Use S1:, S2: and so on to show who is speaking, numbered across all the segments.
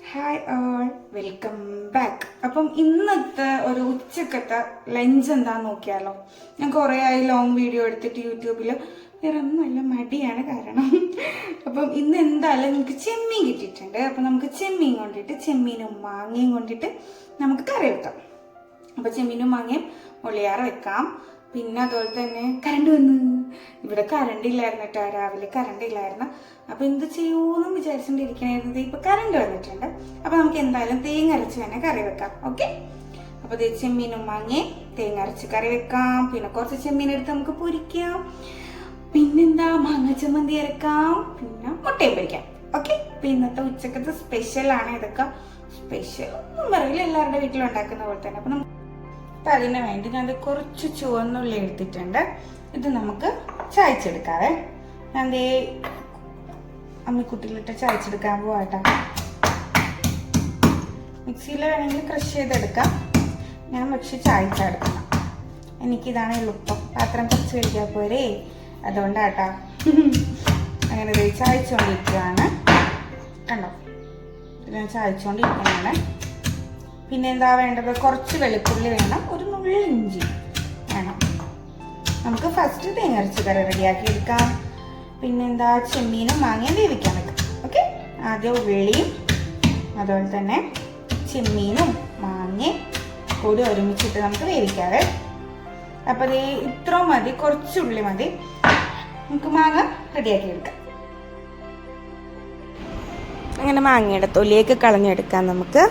S1: Hi all, welcome back. അപ്പം ഇന്നത്തെ ഒരു ഉച്ചക്കത്തെ ലഞ്ച് എന്താന്ന് നോക്കിയാലോ. ഞാൻ കുറേ ആയി ലോങ് വീഡിയോ എടുത്തിട്ട് യൂട്യൂബിൽ. വേറെ ഒന്നുമല്ല, മടിയാണ് കാരണം. അപ്പം ഇന്ന് എന്തായാലും നമുക്ക് ചെമ്മീൻ കിട്ടിയിട്ടുണ്ട്. അപ്പം നമുക്ക് ചെമ്മീൻ കൊണ്ടിട്ട് ചെമ്മീനും മാങ്ങയും കൊണ്ടിട്ട് നമുക്ക് കറി വെക്കാം. അപ്പം ചെമ്മീനും മാങ്ങയും ഒളിയാറ് വെക്കാം. പിന്നെ അതുപോലെ തന്നെ കറണ്ട് വന്ന് ഇവിടെ കറണ്ട് ഇല്ലായിരുന്നു കേട്ടോ. രാവിലെ കറണ്ട് ഇല്ലായിരുന്നു. അപ്പൊ എന്ത് ചെയ്യൂന്നും വിചാരിച്ചോണ്ടിരിക്കണായിരുന്നു. ഇപ്പൊ കറണ്ട് വന്നിട്ടുണ്ട്. അപ്പൊ നമുക്ക് എന്തായാലും തേങ്ങ അരച്ച് തന്നെ കറി വെക്കാം. ഓക്കെ, അപ്പൊ ചെമ്മീനും മാങ്ങയും തേങ്ങ അരച്ച് കറി വെക്കാം. പിന്നെ കുറച്ച് ചെമ്മീൻ എടുത്ത് നമുക്ക് പൊരിക്കാം. പിന്നെന്താ, മാങ്ങ ചമ്മന്തി അരക്കാം. പിന്നെ മുട്ടയും പൊരിക്കാം. ഓക്കെ, അപ്പൊ ഇന്നത്തെ ഉച്ചക്കത്തെ സ്പെഷ്യലാണ് ഇതൊക്കെ. സ്പെഷ്യൽ ഒന്നും പറയില്ല, എല്ലാവരുടെ വീട്ടിലുണ്ടാക്കുന്ന പോലെ തന്നെ. അപ്പൊ അതിന് വേണ്ടി ഞാൻ കുറച്ച് ചുവന്നുള്ളി എടുത്തിട്ടുണ്ട്. ഇത് നമുക്ക് ചായച്ചെടുക്കാവേ. ഞാൻ അമ്മിക്കുട്ടിയിലിട്ട് ചായച്ചെടുക്കാൻ പോവാട്ടോ. മിക്സിയിൽ വേണമെങ്കിൽ ക്രഷ് ചെയ്തെടുക്കാം. ഞാൻ പക്ഷെ ചായച്ചെടുക്കണം. എനിക്കിതാണ് എളുപ്പം. പാത്രം കുറച്ച് കഴിക്കാൻ പോരേ, അതുകൊണ്ടാട്ടാ. അങ്ങനെ ചായച്ചോണ്ടിരിക്കുകയാണ്. കണ്ടോ, ഞാൻ ചായച്ചോണ്ടിരിക്കുകയാണ്. പിന്നെ എന്താ വേണ്ടത്, കുറച്ച് വെളുത്തുള്ളി വേണം, ഒരു നുള്ളി ഇഞ്ചി വേണം. നമുക്ക് ഫസ്റ്റ് തേങ്ങ അരച്ച് കറി റെഡിയാക്കി എടുക്കാം. പിന്നെന്താ, ചെമ്മീനും മാങ്ങയും വേവിക്കാൻ വെക്കാം. ഓക്കെ, ആദ്യം ഉള്ളിയും അതുപോലെ തന്നെ ചെമ്മീനും മാങ്ങയും കൂടി ഒരുമിച്ചിട്ട് നമുക്ക് വേവിക്കാവേ. അപ്പം ഇത്ര മതി, കുറച്ചുള്ളി മതി. നമുക്ക് മാങ്ങ റെഡിയാക്കി എടുക്കാം. അങ്ങനെ മാങ്ങയുടെ തൊലിയൊക്കെ കളഞ്ഞെടുക്കാം നമുക്ക്.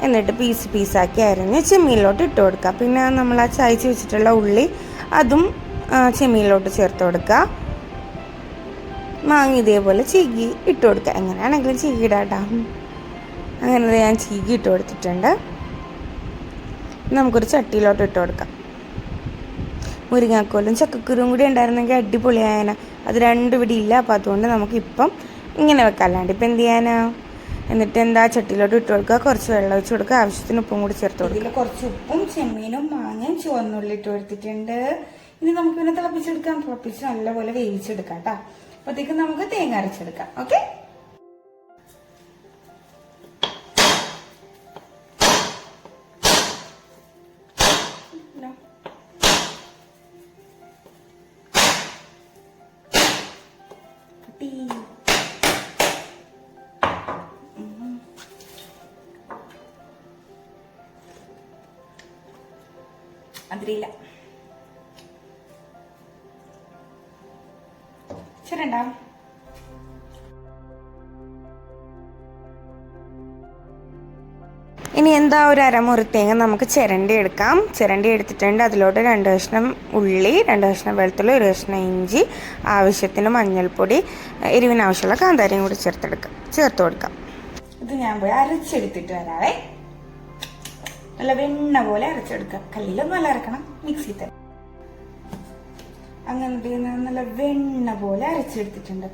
S1: എന്നിട്ട് പീസാക്കി അരിഞ്ഞ് ചെമ്മീനിലോട്ട് ഇട്ട് കൊടുക്കുക. പിന്നെ നമ്മൾ ആ ചായച്ച് വെച്ചിട്ടുള്ള ഉള്ളി അതും ചെമ്മീനിലോട്ട് ചേർത്ത് കൊടുക്കുക. മാങ്ങ ഇതേപോലെ ചീകി ഇട്ട് കൊടുക്കുക. എങ്ങനെയാണെങ്കിലും ചീകി ഇടാട്ടാ. അങ്ങനെ ഞാൻ ചീകി ഇട്ട് കൊടുത്തിട്ടുണ്ട്. നമുക്കൊരു ചട്ടിയിലോട്ട് ഇട്ട് കൊടുക്കാം. മുരിങ്ങാക്കോലും ചക്കക്കുരും കൂടി ഉണ്ടായിരുന്നെങ്കിൽ അടിപൊളിയായന. അത് രണ്ടും ഇവിടെ ഇല്ല. അപ്പം അതുകൊണ്ട് നമുക്കിപ്പം ഇങ്ങനെ വെക്കാം. അല്ലാണ്ട് ഇപ്പം എന്ത് ചെയ്യാനാ. എന്നിട്ട് എന്താ, ചട്ടിയിലോട്ട് ഇട്ട് കൊടുക്കുക. കുറച്ച് വെള്ളം ഒഴിച്ച് കൊടുക്കുക. ആവശ്യത്തിന് ഉപ്പും കൂടി ചേർത്ത് കൊടുക്കുക. ഇതിൽ കുറച്ച് ഉപ്പും ചെമ്മീനും മാങ്ങയും ചുവന്നുള്ളി ഇട്ട് കൊടുത്തിട്ടുണ്ട്. ഇനി നമുക്ക് പിന്നെ തിളപ്പിച്ചെടുക്കാം. തിളപ്പിച്ച് നല്ലപോലെ വേവിച്ചെടുക്കാം കേട്ടോ. അപ്പോഴത്തേക്കും നമുക്ക് തേങ്ങ അരച്ചെടുക്കാം. ഓക്കെ, അതിരില്ല ശരിണ്ട. ഇനി എന്താ, ഒരു അരമുറി തേങ്ങ നമുക്ക് ചിരണ്ടി എടുക്കാം. ചിരണ്ടി എടുത്തിട്ടുണ്ട്. അതിലോട്ട് 2 കഷ്ണം ഉള്ളി, 2 കഷ്ണം വെളുത്തുള്ളി, 1 കഷ്ണം ഇഞ്ചി, ആവശ്യത്തിന് മഞ്ഞൾപ്പൊടി, എരിവിനാവശ്യമുള്ള കാന്താരിയും കൂടി ചേർത്ത് കൊടുക്കാം. ഇത് ഞാൻ പോയി അരച്ചെടുത്തിട്ട് വരാവേ. നല്ല വെണ്ണ പോലെ അരച്ചെടുക്കാം. കല്ലിലൊന്നും നല്ല അരക്കണം, മിക്സി തന്നെ. അങ്ങനത്തെ നല്ല വെണ്ണ പോലെ അരച്ചെടുത്തിട്ടുണ്ട്.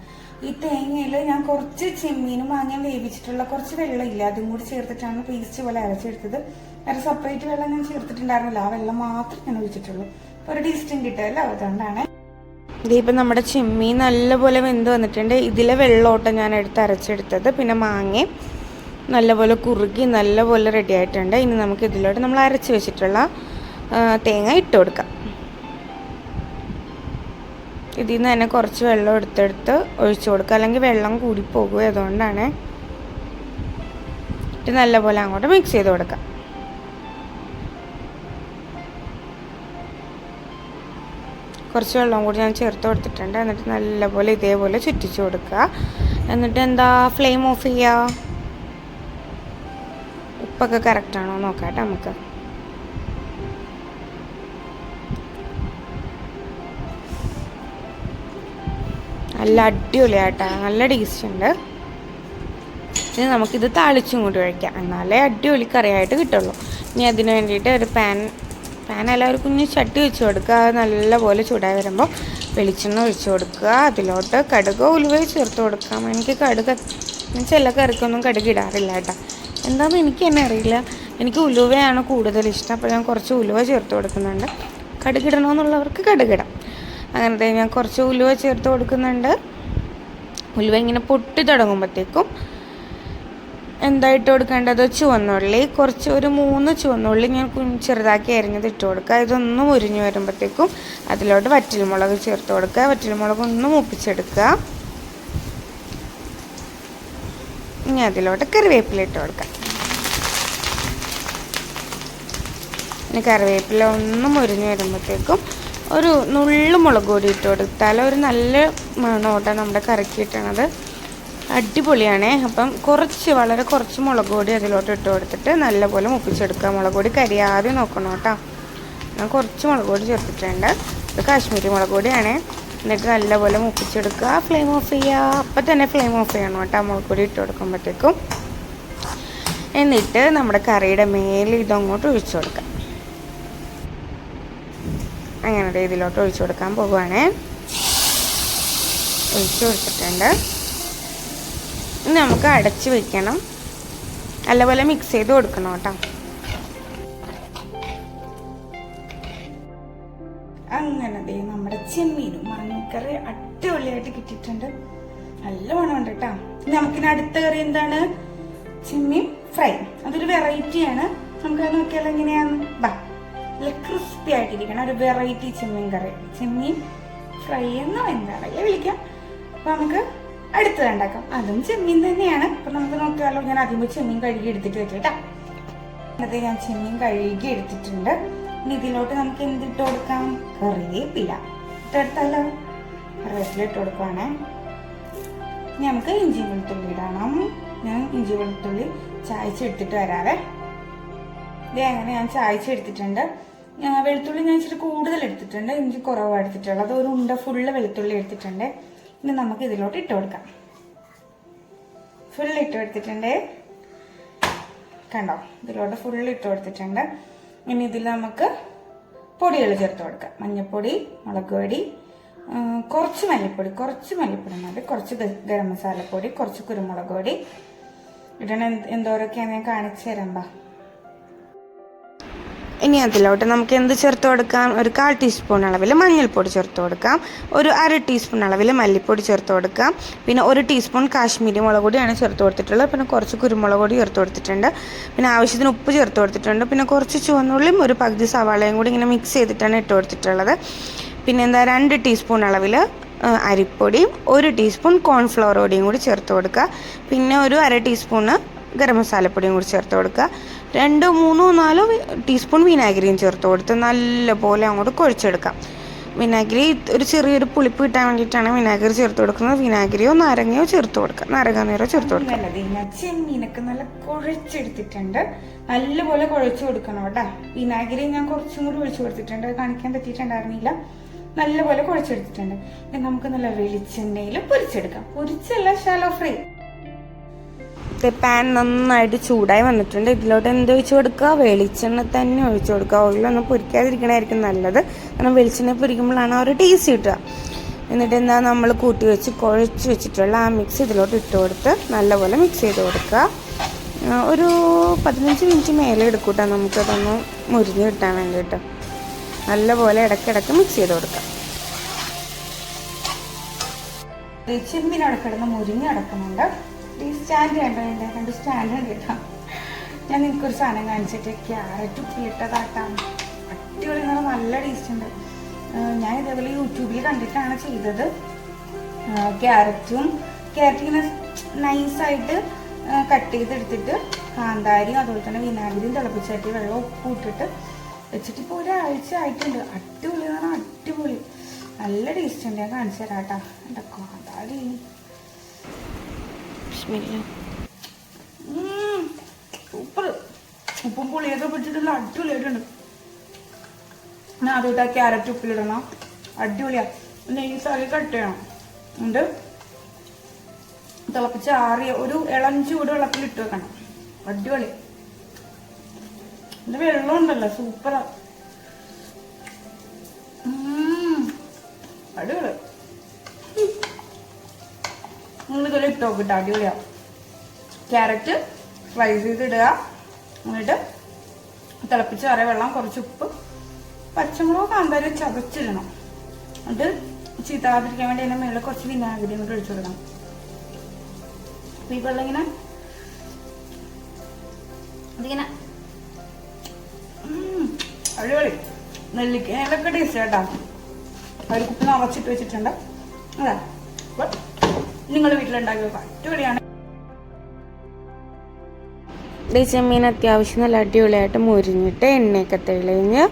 S1: ഈ തേങ്ങയിൽ ഞാൻ കുറച്ച് ചെമ്മീനും മാങ്ങയും വേവിച്ചിട്ടുള്ള കുറച്ച് വെള്ളം ഇല്ല, അതും കൂടി ചേർത്തിട്ടാണ് പേസ്റ്റ് പോലെ അരച്ചെടുത്തത്. വേറെ സെപ്പറേറ്റ് വെള്ളം ഞാൻ ചേർത്തിട്ടുണ്ടായിരുന്നില്ല. ആ വെള്ളം മാത്രം ഞാൻ ഒഴിച്ചിട്ടുള്ളൂ. ഒരു ടേസ്റ്റും കിട്ടുമല്ലോ, അതുകൊണ്ടാണ്. ഇതിപ്പം നമ്മുടെ ചെമ്മീൻ നല്ലപോലെ വെന്ത് വന്നിട്ടുണ്ട്. ഇതിലെ വെള്ളോട്ടം ഞാൻ എടുത്ത് അരച്ചെടുത്തത്. പിന്നെ മാങ്ങയും നല്ലപോലെ കുറുകി നല്ലപോലെ റെഡി ആയിട്ടുണ്ട്. ഇനി നമുക്ക് ഇതിലോട്ട് നമ്മൾ അരച്ച് വെച്ചിട്ടുള്ള തേങ്ങ ഇട്ട് കൊടുക്കാം. ഇതിൽ നിന്ന് തന്നെ കുറച്ച് വെള്ളം എടുത്തെടുത്ത് ഒഴിച്ചു കൊടുക്കുക, അല്ലെങ്കിൽ വെള്ളം കൂടിപ്പോകും. അതുകൊണ്ടാണ്. ഇത് നല്ലപോലെ അങ്ങോട്ട് മിക്സ് ചെയ്ത് കൊടുക്കാം. കുറച്ച് വെള്ളം കൂടി ഞാൻ ചേർത്ത് കൊടുത്തിട്ടുണ്ട്. എന്നിട്ട് നല്ലപോലെ ഇതേപോലെ ചുറ്റിച്ചു കൊടുക്കുക. എന്നിട്ട് എന്താ, ഫ്ലെയിം ഓഫ് ചെയ്യുക. ഉപ്പൊക്കെ കറക്റ്റാണോ നോക്കാം നമുക്ക്. നല്ല അടിപൊളിയാട്ടാ, നല്ല ടേസ്റ്റ് ഉണ്ട്. ഇനി നമുക്കിത് താളിച്ചും കൂടി കഴിക്കാം. എന്നാലേ അടിപൊളി കറിയായിട്ട് കിട്ടുള്ളൂ. ഇനി അതിന് വേണ്ടിയിട്ട് ഒരു പാനല്ല, ഒരു കുഞ്ഞ് ചട്ടി വെച്ച് കൊടുക്കുക. നല്ലപോലെ ചൂടായി വരുമ്പോൾ വെളിച്ചെണ്ണ ഒഴിച്ച് കൊടുക്കുക. അതിലോട്ട് കടുകോ ഉലുവയോ ചേർത്ത് കൊടുക്കാം. എനിക്ക് ചില കറിക്കൊന്നും കടുക് ഇടാറില്ല കേട്ടോ. എന്താണെന്ന് എനിക്ക് തന്നെ അറിയില്ല. എനിക്ക് ഉലുവയാണ് കൂടുതൽ ഇഷ്ടം. അപ്പോൾ ഞാൻ കുറച്ച് ഉലുവ ചേർത്ത് കൊടുക്കുന്നുണ്ട്. കടുകിടണമെന്നുള്ളവർക്ക് കടുകിടാം. അങ്ങനത്തെ ഞാൻ കുറച്ച് ഉലുവ ചേർത്ത് കൊടുക്കുന്നുണ്ട്. ഉലുവ ഇങ്ങനെ പൊട്ടി തുടങ്ങുമ്പോഴത്തേക്കും എന്താ ഇട്ട് കൊടുക്കേണ്ടത്? ചുവന്നുള്ളി, കുറച്ച് ഒരു 3 ചുവന്നുള്ളി ഞാൻ ചെറുതാക്കി അരിഞ്ഞത് ഇട്ട് കൊടുക്കുക. ഇതൊന്ന് മുരിഞ്ഞ് വരുമ്പോഴത്തേക്കും അതിലോട്ട് വറ്റൽമുളക് ചേർത്ത് കൊടുക്കുക. വറ്റൽമുളക് ഒന്ന് മൂപ്പിച്ചെടുക്കുക. ഇനി അതിലോട്ട് കറിവേപ്പില ഇട്ട് കൊടുക്കുക. ഇനി കറിവേപ്പില ഒന്ന് മുരിഞ്ഞ് വരുമ്പോഴത്തേക്കും ഒരു നുള്ളു മുളക് പൊടി ഇട്ട് കൊടുത്താൽ ഒരു നല്ല മണോട്ട നമ്മുടെ കറിക്ക് കിട്ടണത്. അടിപൊളിയാണേ. അപ്പം വളരെ കുറച്ച് മുളക് പൊടി അതിലോട്ട് ഇട്ട് കൊടുത്തിട്ട് നല്ലപോലെ മുപ്പിച്ചെടുക്കുക. മുളക് പൊടി കരിയാതെ നോക്കണം കേട്ടോ. ഞാൻ കുറച്ച് മുളക് പൊടി ചേർത്തിട്ടുണ്ട്. ഇത് കാശ്മീരി മുളക് പൊടിയാണേ. എന്നിട്ട് നല്ലപോലെ മുപ്പിച്ചെടുക്കുക. ഫ്ലെയിം ഓഫ് ചെയ്യുക. അപ്പം തന്നെ ഫ്ലെയിം ഓഫ് ചെയ്യണം കേട്ടോ മുളക് പൊടി ഇട്ട് കൊടുക്കുമ്പോഴത്തേക്കും. എന്നിട്ട് നമ്മുടെ കറിയുടെ മേലെ ഇതങ്ങോട്ട് ഒഴിച്ചു കൊടുക്കാം. അങ്ങനെ ഇതിലോട്ട് ഒഴിച്ചു കൊടുക്കാൻ പോകുവാണേ. ഒഴിച്ചു കൊടുത്തിട്ടുണ്ട്. ഇനി നമുക്ക് അടച്ച് വെക്കണം. നല്ലപോലെ മിക്സ് ചെയ്ത് കൊടുക്കണം കേട്ടോ. അങ്ങനെ നമ്മുടെ ചെമ്മീനും മാങ്ങക്കറി അടിപൊളിയായിട്ട് കിട്ടിയിട്ടുണ്ട്. നല്ല മണമുണ്ട് കേട്ടോ. നമുക്കിനി അടുത്ത കറി എന്താണ്? ചെമ്മീൻ ഫ്രൈ. അതൊരു വെറൈറ്റിയാണ്. നമുക്ക് നോക്കിയാൽ എങ്ങനെയാന്ന്. നല്ല ക്രിസ്പി ആയിട്ടിരിക്കണം. ഒരു വെറൈറ്റി ചെമ്മീൻ കറി. ചെമ്മീൻ ഫ്രൈ എന്നോ എന്താണെങ്കിലും വിളിക്കാം. അപ്പൊ നമുക്ക് അടുത്തത് ഉണ്ടാക്കാം. അതും ചെമ്മീൻ തന്നെയാണ്. അപ്പൊ നമുക്ക് നോക്കിയാലോ. ഞാൻ ആദ്യം ചെമ്മീൻ കഴുകി എടുത്തിട്ട് വെച്ചേട്ടാ. അത് ഞാൻ ചെമ്മീൻ കഴുകി എടുത്തിട്ടുണ്ട്. ഇനി ഇതിലോട്ട് നമുക്ക് എന്തിട്ട് കൊടുക്കാം? കറിവേപ്പില ഇട്ടെടുത്താലോ. കറിവേപ്പില ഇട്ട് കൊടുക്കുവാണേ. ഇനി നമുക്ക് ഇഞ്ചി വെളുത്തുള്ളി ഇടണം. ഞാൻ ഇഞ്ചി വെളുത്തുള്ളി ചായച്ചെടുത്തിട്ട് വരാവേ. ഇത് അങ്ങനെ ഞാൻ ചായച്ചെടുത്തിട്ടുണ്ട്. വെളുത്തുള്ളി ഞാൻ ഇച്ചിരി കൂടുതൽ എടുത്തിട്ടുണ്ട്. ഇഞ്ചി കുറവാണ് എടുത്തിട്ടുള്ളത്. അത് ഒരു ഉണ്ട ഫുള്ള് വെളുത്തുള്ളി എടുത്തിട്ടുണ്ട്. ഇനി നമുക്ക് ഇതിലോട്ട് ഇട്ട് കൊടുക്കാം. ഫുള്ള് ഇട്ട് കൊടുത്തിട്ടുണ്ട്. കണ്ടോ? ഇതിലോട്ട് ഫുള്ള് ഇട്ട് കൊടുത്തിട്ടുണ്ട്. ഇനി ഇതിൽ നമുക്ക് പൊടികൾ ചേർത്ത് കൊടുക്കാം. മഞ്ഞൾപ്പൊടി, മുളക് പൊടി, കുറച്ച് മല്ലിപ്പൊടി മതി. കുറച്ച് ഗരം മസാലപ്പൊടി, കുറച്ച് കുരുമുളക് പൊടി ഇടണം. എന്തോരൊക്കെയാണ് ഞാൻ കാണിച്ചു തരാം. ഇനി അതിലോട്ട് നമുക്ക് എന്ത് ചേർത്ത് കൊടുക്കാം? ഒരു 1/4 ടീസ്പൂൺ അളവിൽ മഞ്ഞൾപ്പൊടി ചേർത്ത് കൊടുക്കാം. ഒരു 1/2 ടീസ്പൂൺ അളവിൽ മല്ലിപ്പൊടി ചേർത്ത് കൊടുക്കാം. പിന്നെ 1 ടീസ്പൂൺ കാശ്മീരി മുളക് പൊടിയാണ് ചേർത്ത് കൊടുത്തിട്ടുള്ളത്. പിന്നെ കുറച്ച് കുരുമുളക് പൊടി ചേർത്ത് കൊടുത്തിട്ടുണ്ട്. പിന്നെ ആവശ്യത്തിന് ഉപ്പ് ചേർത്ത് കൊടുത്തിട്ടുണ്ട്. പിന്നെ കുറച്ച് ചുവന്നുള്ളിയും ഒരു പകുതി സവാളയും കൂടി ഇങ്ങനെ മിക്സ് ചെയ്തിട്ടാണ് ഇട്ട് കൊടുത്തിട്ടുള്ളത്. പിന്നെ 2 ടീസ്പൂൺ അളവിൽ അരിപ്പൊടിയും 1 ടീസ്പൂൺ കോൺഫ്ലവർ പൊടിയും കൂടി ചേർത്ത് കൊടുക്കുക. പിന്നെ ഒരു 1/2 ടീസ്പൂണ് ഗരം മസാലപ്പൊടിയും കൂടി ചേർത്ത് കൊടുക്കുക. 2, 3, 4 ടീസ്പൂൺ വിനാഗിരിയും ചേർത്ത് കൊടുത്ത് നല്ലപോലെ അങ്ങോട്ട് കുഴച്ചെടുക്കാം. വിനാഗിരി ഒരു ചെറിയൊരു പുളിപ്പ് കിട്ടാൻ വേണ്ടിയിട്ടാണ് വിനാഗിരി ചേർത്ത് കൊടുക്കുന്നത്. വിനാഗിരിയോ നാരങ്ങയോ ചേർത്ത് കൊടുക്കാം. നാരങ്ങാനീരോ ചേർത്ത് കൊടുക്കാം. ചെമ്മീനൊക്കെ നല്ല കുഴച്ചെടുത്തിട്ടുണ്ട്. നല്ലപോലെ കുഴച്ച് കൊടുക്കണം കേട്ടോ. വിനാഗിരി ഞാൻ കുറച്ചും കൂടി ഒഴിച്ചു കൊടുത്തിട്ടുണ്ട്. അത് കാണിക്കാൻ പറ്റിയിട്ടുണ്ടായിരുന്നില്ല. നല്ലപോലെ കുഴച്ചെടുത്തിട്ടുണ്ട്. നമുക്ക് നല്ല വെളിച്ചെണ്ണയിൽ പൊരിച്ചെടുക്കാം. പൊരിച്ചല്ല, ഷാലോ ഫ്രൈ. പാൻ നന്നായിട്ട് ചൂടായി വന്നിട്ടുണ്ട്. ഇതിലോട്ട് എന്ത് ഒഴിച്ചു കൊടുക്കുക? വെളിച്ചെണ്ണ തന്നെ ഒഴിച്ചു കൊടുക്കുക. ഓയിലൊന്നും പൊരിക്കാതിരിക്കണമായിരിക്കും നല്ലത്. കാരണം വെളിച്ചെണ്ണ പൊരിക്കുമ്പോഴാണ് ആ ഒരു ടേസ്റ്റ് കിട്ടുക. എന്നിട്ട് നമ്മൾ കൂട്ടി വെച്ച് കുഴച്ച് വെച്ചിട്ടുള്ള ആ മിക്സ് ഇതിലോട്ട് ഇട്ട് കൊടുത്ത് നല്ലപോലെ മിക്സ് ചെയ്ത് കൊടുക്കുക. ഒരു 15 മിനിറ്റ് മേലെ എടുക്കൂട്ടാ നമുക്കതൊന്ന് മുരിഞ്ഞ് കിട്ടാൻ വേണ്ടിയിട്ട്. നല്ലപോലെ ഇടയ്ക്കിടയ്ക്ക് മിക്സ് ചെയ്ത് കൊടുക്കുക. ചെമ്മീനവിടെ കിടന്ന് മുരിഞ്ഞ് കിടക്കുന്നുണ്ട്. ഈ സ്റ്റാൻഡ് കണ്ടോ? എൻ്റെ 2 സ്റ്റാൻഡ് ഉണ്ട് കേട്ടോ. ഞാൻ നിങ്ങൾക്കൊരു സാധനം കാണിച്ചിട്ട് ക്യാരറ്റ് ഉപ്പിലിട്ടതാട്ടാം. അടിപൊളി, നല്ല ടേസ്റ്റ് ഉണ്ട്. ഞാൻ ഇതേപോലെ യൂട്യൂബിൽ കണ്ടിട്ടാണ് ചെയ്തത്. ക്യാരറ്റ് ഇങ്ങനെ നൈസായിട്ട് കട്ട് ചെയ്തെടുത്തിട്ട് കാന്താരിയും അതുപോലെ തന്നെ വിനാഗിരിയും തിളപ്പിച്ചാട്ടി വെള്ളം ഉപ്പ് ഇട്ടിട്ട് വെച്ചിട്ട് ഇപ്പോൾ ഒരാഴ്ച ആയിട്ടുണ്ട്. അടിപൊളി, അടിപൊളി, നല്ല ടേസ്റ്റ് ഉണ്ട്. ഞാൻ കാണിച്ചു തരാം കേട്ടോ. എൻ്റെ കാന്താരി സൂപ്പർ. ഉപ്പും പുളിയൊക്കെ പിടിച്ചിട്ടുള്ള അടിപൊളിയായിട്ടുണ്ട്. ഞാൻ അതുകൊണ്ട് ആ ക്യാരറ്റ് ഉപ്പിലിടണം. അടിപൊളിയാ. നൈസായി കട്ട് ചെയ്യണം. ഉണ്ട് തിളപ്പിച്ച് ആറിയ ഒരു ഇളം ചൂട് വെള്ളത്തിൽ ഇട്ട് വെക്കണം. അടിപൊളി. ഇത് വെള്ളം ഉണ്ടല്ലോ, സൂപ്പറാ. അടിപൊളി. നിങ്ങളിതുപോലെ ഇട്ട് നോക്കിട്ടോ. അടിപൊളിയാ. ക്യാരറ്റ് ഫ്രൈ ചെയ്തിടുക. എന്നിട്ട് തിളപ്പിച്ച് ആറിയ വെള്ളം, കുറച്ച് ഉപ്പ്, പച്ചമുളക്, കാന്താരി ചതച്ചിടണം. എന്നിട്ട് ചീത്താതിരിക്കാൻ വേണ്ടി അതിൻ്റെ മേളിൽ കുറച്ച് വിനാഗിരിയും കൂടി ഒഴിച്ചു കൊടുക്കണം. അപ്പോൾ ഈ വെള്ളം ഇങ്ങനെ അതിങ്ങനെ അടിപൊളി. നെല്ലിക്കയിലൊക്കെ ടേസ്റ്റ് കേട്ടോ. ഒരു കുപ്പി നിറച്ചിട്ട് വെച്ചിട്ടുണ്ട്. അതെ, നിങ്ങളുടെ വീട്ടിലുണ്ടാക്കിയ അടിപൊളിയാണ്. ചെമ്മീൻ അത്യാവശ്യം നല്ല അടിപൊളിയായിട്ട് മുരിഞ്ഞിട്ട് എണ്ണയൊക്കെ തെളിഞ്ഞ്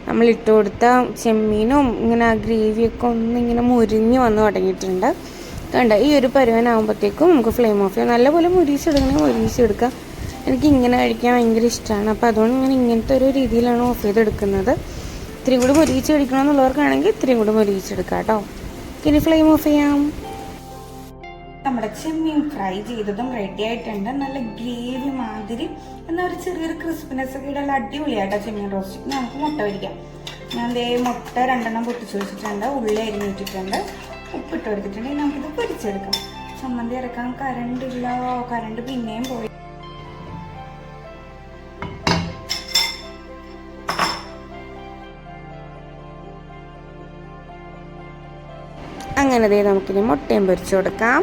S1: നമ്മൾ ഇട്ട് കൊടുത്ത ചെമ്മീനും ഇങ്ങനെ ആ ഗ്രേവിയൊക്കെ ഒന്നിങ്ങനെ മുരിഞ്ഞ് വന്ന് തുടങ്ങിയിട്ടുണ്ട്. കണ്ട ഈ ഒരു പരുവനാകുമ്പോഴത്തേക്കും നമുക്ക് ഫ്ലെയിം ഓഫ് ചെയ്യാം. നല്ലപോലെ മുരിച്ചെടുക്കണമെങ്കിൽ മുരിച്ചെടുക്കാം. എനിക്ക് ഇങ്ങനെ കഴിക്കാൻ ഭയങ്കര ഇഷ്ടമാണ്. അപ്പോൾ അതുകൊണ്ട് ഞാൻ ഇങ്ങനത്തെ ഒരു രീതിയിലാണ് ഓഫ് ചെയ്തെടുക്കുന്നത്. ഇത്തിരി കൂടി മുരിച്ച് കഴിക്കണമെന്നുള്ളവർക്കാണെങ്കിൽ ഇത്തിരി കൂടി മുരിച്ചെടുക്കാം കേട്ടോ. ഇനി ഫ്ലെയിം ഓഫ് ചെയ്യാം. നമ്മുടെ ചെമ്മീൻ ഫ്രൈ ചെയ്തതും റെഡി ആയിട്ടുണ്ട്. നല്ല ഗ്രേവി മാതിരി എന്നാൽ ഒരു ചെറിയൊരു ക്രിസ്പിനെസ് ഒക്കെ ഇടാൻ അടിപൊളിയായിട്ടോ ചെമ്മീൻ റോസ്റ്റ്. നമുക്ക് മുട്ട പൊരിക്കാം. ഞാൻ ദേ മുട്ട 2 പൊട്ടിച്ച് വെച്ചിട്ടുണ്ട്. ഉള്ളി അരിഞ്ഞിട്ടിട്ടുണ്ട്. ഉപ്പിട്ട് കൊടുത്തിട്ടുണ്ട്. നമുക്കിത് പൊരിച്ചെടുക്കാം. ചമ്മന്തി ഇറക്കാൻ കറണ്ട് ഇല്ല. കറണ്ട് പിന്നെയും പോയി. അങ്ങനെ ദേ നമുക്കിനി മുട്ടയും പൊരിച്ചു കൊടുക്കാം.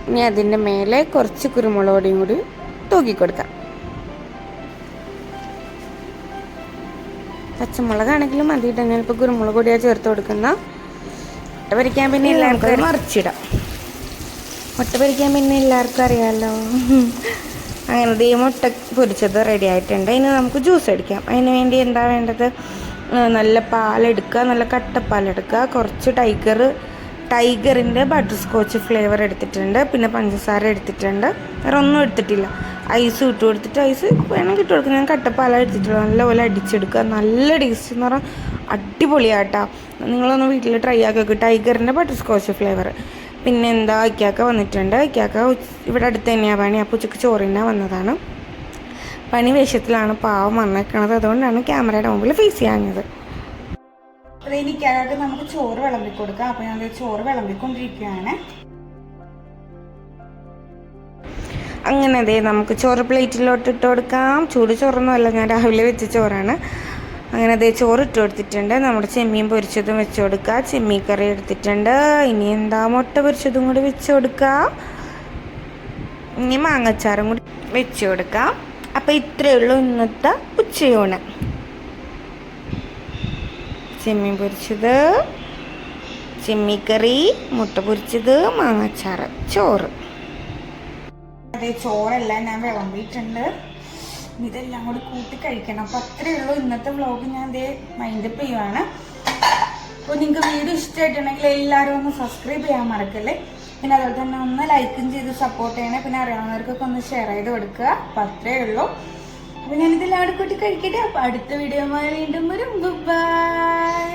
S1: ഇനി അതിൻ്റെ മേലെ കുറച്ച് കുരുമുളക് പൊടിയും കൂടി തൂക്കി കൊടുക്കാം. പച്ചമുളകാണെങ്കിലും മതിയിട്ട് ഞാനിപ്പോൾ കുരുമുളക് പൊടിയാണ് ചേർത്ത് കൊടുക്കുന്ന. മുട്ട പൊരിക്കാൻ പിന്നെ എല്ലാവർക്കും മറിച്ചിടാം. മുട്ട പൊരിക്കാൻ പിന്നെ എല്ലാവർക്കും അറിയാമല്ലോ. അങ്ങനെ ഈ മുട്ട പൊരിച്ചത് റെഡി ആയിട്ടുണ്ട്. ഇനി നമുക്ക് ജ്യൂസ് അടിക്കാം. അതിന് വേണ്ടി എന്താ വേണ്ടത്? നല്ല പാലെടുക്കുക, നല്ല കട്ടപ്പാലെടുക്കുക. കുറച്ച് ടൈഗറിൻ്റെ ബട്ടർ സ്കോച്ച് ഫ്ലേവർ എടുത്തിട്ടുണ്ട്. പിന്നെ പഞ്ചസാര എടുത്തിട്ടുണ്ട്. വേറെ ഒന്നും എടുത്തിട്ടില്ല. ഐസ് ഇട്ട് കൊടുത്തിട്ട് ഐസ് വേണമെങ്കിൽ ഇട്ട് കൊടുക്കുക. ഞാൻ കട്ടപ്പാല എടുത്തിട്ടുള്ളൂ. നല്ലപോലെ അടിച്ചെടുക്കുക. നല്ല ടേസ്റ്റ് എന്ന് പറഞ്ഞാൽ അടിപൊളിയാട്ടോ. നിങ്ങളൊന്ന് വീട്ടിൽ ട്രൈ ആക്കി. ടൈഗറിൻ്റെ ബട്ടർ സ്കോച്ച് ഫ്ലേവർ. പിന്നെ എന്താ ഇക്കാക്ക വന്നിട്ടുണ്ട്. ഇക്കാക്ക ഇവിടെ അടുത്ത് തന്നെയാണ് പണി. അപ്പോൾ ഉച്ചയ്ക്ക് ചോറിനാണ് വന്നതാണ്. പണി വേഷത്തിലാണ് പാവം വന്നേക്കണത്. അതുകൊണ്ടാണ് ക്യാമറയുടെ മുമ്പിൽ ഫേസ് ചെയ്യാഞ്ഞത്. അപ്പോൾ എനിക്കാകെ നമുക്ക് ചോറ് വിളമ്പി കൊടുക്കാം. അപ്പോൾ ഞാൻ ചോറ് വിളമ്പിക്കൊണ്ടിരിക്കുകയാണ്. അങ്ങനെ അതെ നമുക്ക് ചോറ് പ്ലേറ്റിലോട്ട് ഇട്ട് കൊടുക്കാം. ചൂട് ചോറൊന്നുമല്ല, ഞാൻ രാവിലെ വെച്ച ചോറാണ്. അങ്ങനെ അതേ ചോറ് ഇട്ട് കൊടുത്തിട്ടുണ്ട്. നമ്മുടെ ചെമ്മീൻ പൊരിച്ചതും വെച്ച് കൊടുക്കുക. ചെമ്മീൻ കറി എടുത്തിട്ടുണ്ട്. ഇനി എന്താ മുട്ട പൊരിച്ചതും കൂടി വെച്ച് കൊടുക്കുക. ഇനി മാങ്ങച്ചാറും കൂടി വെച്ച് കൊടുക്കാം. അപ്പോൾ ഇത്രയേ ഉള്ളൂ ഇന്നത്തെ ഉച്ചയൂണ്. ചെമ്മീൻ പൊരിച്ചത്, ചെമ്മീൻ കറി, മുട്ട പൊരിച്ചത്, മാങ്ങാച്ചാറ്, ചോറ്. അതെ ചോറെല്ലാം ഞാൻ വിളമ്പിയിട്ടുണ്ട്. ഇതെല്ലാം കൂടി കൂട്ടി കഴിക്കണം. അപ്പോൾ അത്രയേ ഉള്ളൂ ഇന്നത്തെ വ്ളോഗ്. ഞാൻ ദേ മൈൻഡപ്പ് ചെയ്യുവാണ്. അപ്പോൾ നിങ്ങൾക്ക് വീഡിയോ ഇഷ്ടമായിട്ടുണ്ടെങ്കിൽ എല്ലാവരും ഒന്ന് സബ്സ്ക്രൈബ് ചെയ്യാൻ മറക്കല്ലേ. പിന്നെ അതുപോലെ തന്നെ ഒന്ന് ലൈക്കും ചെയ്ത് സപ്പോർട്ട് ചെയ്യണേ. പിന്നെ അറിയാവുന്നവർക്കൊക്കെ ഒന്ന് ഷെയർ ചെയ്ത് കൊടുക്കുക. അപ്പോൾ അത്രയേ ഉള്ളൂ. അപ്പോൾ ഞാനിതെല്ലാം കൂടി കൂട്ടി കഴിക്കട്ടെ. അപ്പോൾ അടുത്ത വീഡിയോ വീണ്ടും വരും. ബൈ.